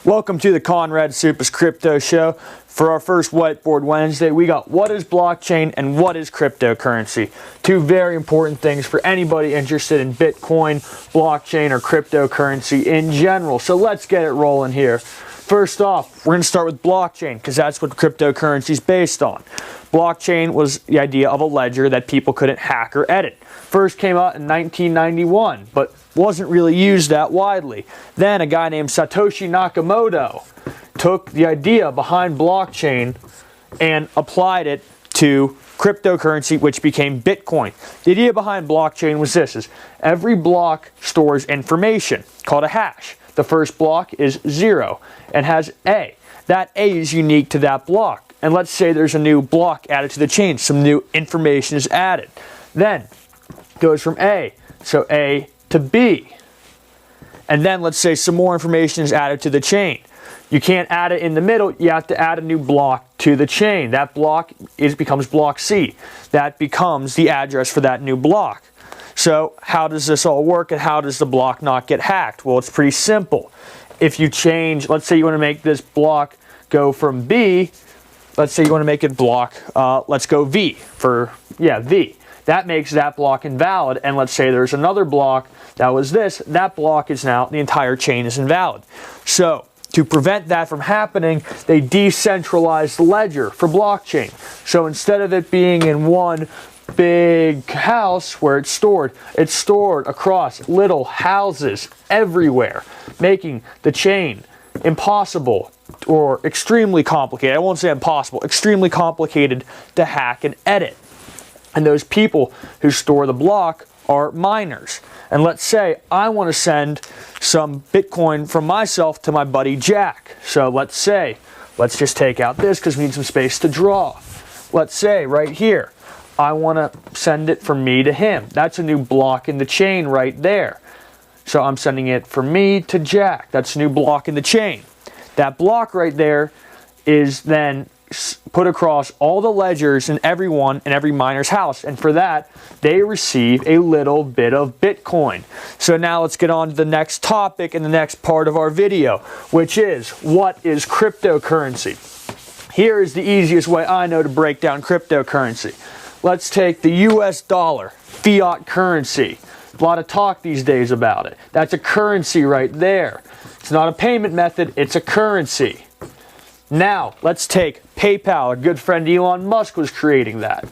Welcome to the Conrad Supus Crypto Show. For our first Whiteboard Wednesday, we got what is blockchain and what is cryptocurrency. Two very important things for anybody interested in Bitcoin, blockchain, or cryptocurrency in general. So let's get it rolling here. First off, we're going to start with blockchain because that's what cryptocurrency is based on. Blockchain was the idea of a ledger that people couldn't hack or edit. First came out in 1991, but wasn't really used that widely. Then a guy named Satoshi Nakamoto took the idea behind blockchain and applied it to cryptocurrency, which became Bitcoin. The idea behind blockchain was this: is every block stores information called a hash. The first block is 0 and has A. That A is unique to that block. And let's say there's a new block added to the chain. Some new information is added. Then it goes from A, so A to B. And then let's say some more information is added to the chain. You can't add it in the middle. You have to add a new block to the chain. That block becomes block C. That becomes the address for that new block. So how does this all work, and how does the block not get hacked? Well, it's pretty simple. If you change, let's say you want to make this block go from B, let's say you want to make it block, let's go V for, V. That makes that block invalid, and let's say there's another block that was this, that block is now, the entire chain is invalid. So to prevent that from happening, they decentralized the ledger for blockchain. So instead of it being in one big house where it's stored across little houses everywhere, making the chain impossible or extremely complicated. I won't say impossible, extremely complicated to hack and edit. And those people who store the block are miners. And let's say I want to send some Bitcoin from myself to my buddy Jack. So let's just take out this because we need some space to draw. Let's say right here, I want to send it from me to him. That's a new block in the chain right there. So I'm sending it from me to Jack. That's a new block in the chain. That block right there is then put across all the ledgers in everyone in every miner's house. And for that, they receive a little bit of Bitcoin. So now let's get on to the next topic in the next part of our video, which is what is cryptocurrency? Here is the easiest way I know to break down cryptocurrency. Let's take the US dollar, fiat currency. A lot of talk these days about it. That's a currency right there. It's not a payment method, it's a currency. Now, let's take PayPal. Our good friend Elon Musk was creating that.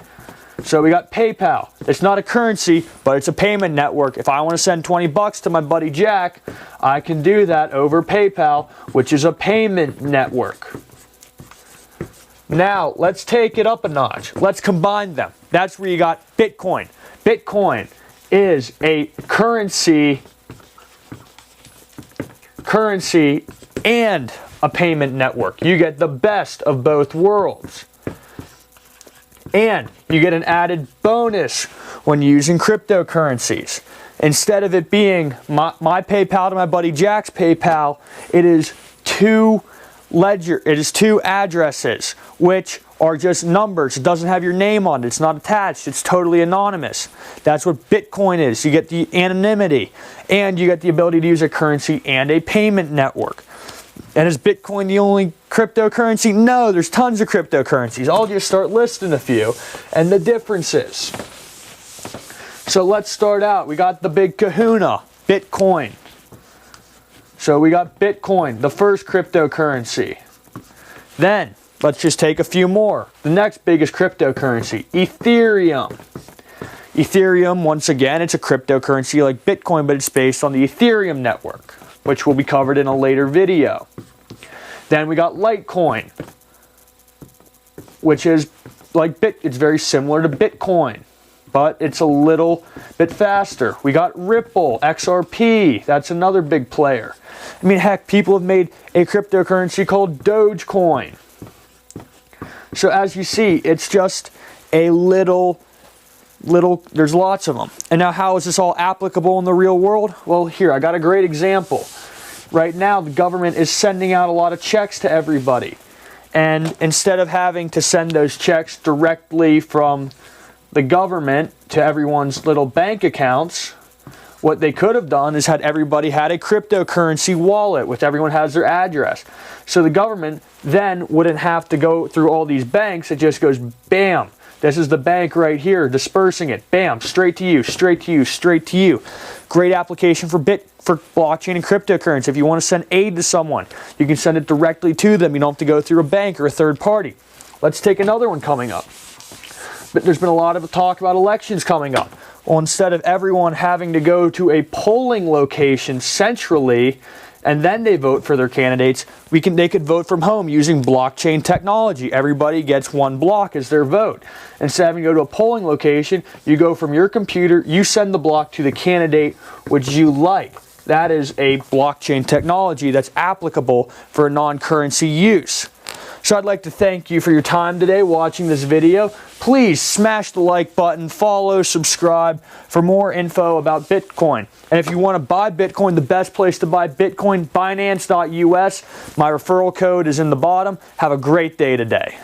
So we got PayPal. It's not a currency, but it's a payment network. If I want to send 20 bucks to my buddy Jack, I can do that over PayPal, which is a payment network. Now, let's take it up a notch. Let's combine them. That's where you got Bitcoin. Bitcoin is a currency and a payment network. You get the best of both worlds. And you get an added bonus when using cryptocurrencies. Instead of it being my PayPal to my buddy Jack's PayPal, it is two addresses, which are just numbers. It doesn't have your name on it. It's not attached. It's totally anonymous. That's what Bitcoin is. You get the anonymity, and you get the ability to use a currency and a payment network. And is Bitcoin the only cryptocurrency? No, there's tons of cryptocurrencies. I'll just start listing a few and the differences. So let's start out. We got the big kahuna, Bitcoin. So we got Bitcoin, the first cryptocurrency. Then, let's just take a few more. The next biggest cryptocurrency, Ethereum. Ethereum, once again, it's a cryptocurrency like Bitcoin, but it's based on the Ethereum network, which will be covered in a later video. Then we got Litecoin, which is like it's very similar to Bitcoin, but it's a little bit faster. We got Ripple, XRP, that's another big player. I mean, heck, people have made a cryptocurrency called Dogecoin. So as you see, it's just a little, there's lots of them. And now how is this all applicable in the real world? Well, here, I got a great example. Right now, the government is sending out a lot of checks to everybody. And instead of having to send those checks directly from the government to everyone's little bank accounts, What they could have done is had everybody had a cryptocurrency wallet with everyone has their address. So the government then wouldn't have to go through all these banks. It just goes bam. This is the bank right here, dispersing it. Bam, straight to you, straight to you, straight to you. Great application for blockchain and cryptocurrency. If you want to send aid to someone, you can send it directly to them. You don't have to go through a bank or a third party. Let's take another one coming up. But there's been a lot of talk about elections coming up. Well, instead of everyone having to go to a polling location centrally and then they vote for their candidates, they could vote from home using blockchain technology. Everybody gets one block as their vote. Instead of having to go to a polling location, you go from your computer, you send the block to the candidate which you like. That is a blockchain technology that's applicable for a non-currency use. So I'd like to thank you for your time today watching this video. Please smash the like button, follow, subscribe for more info about Bitcoin. And if you want to buy Bitcoin, the best place to buy Bitcoin, Binance.us. My referral code is in the bottom. Have a great day today.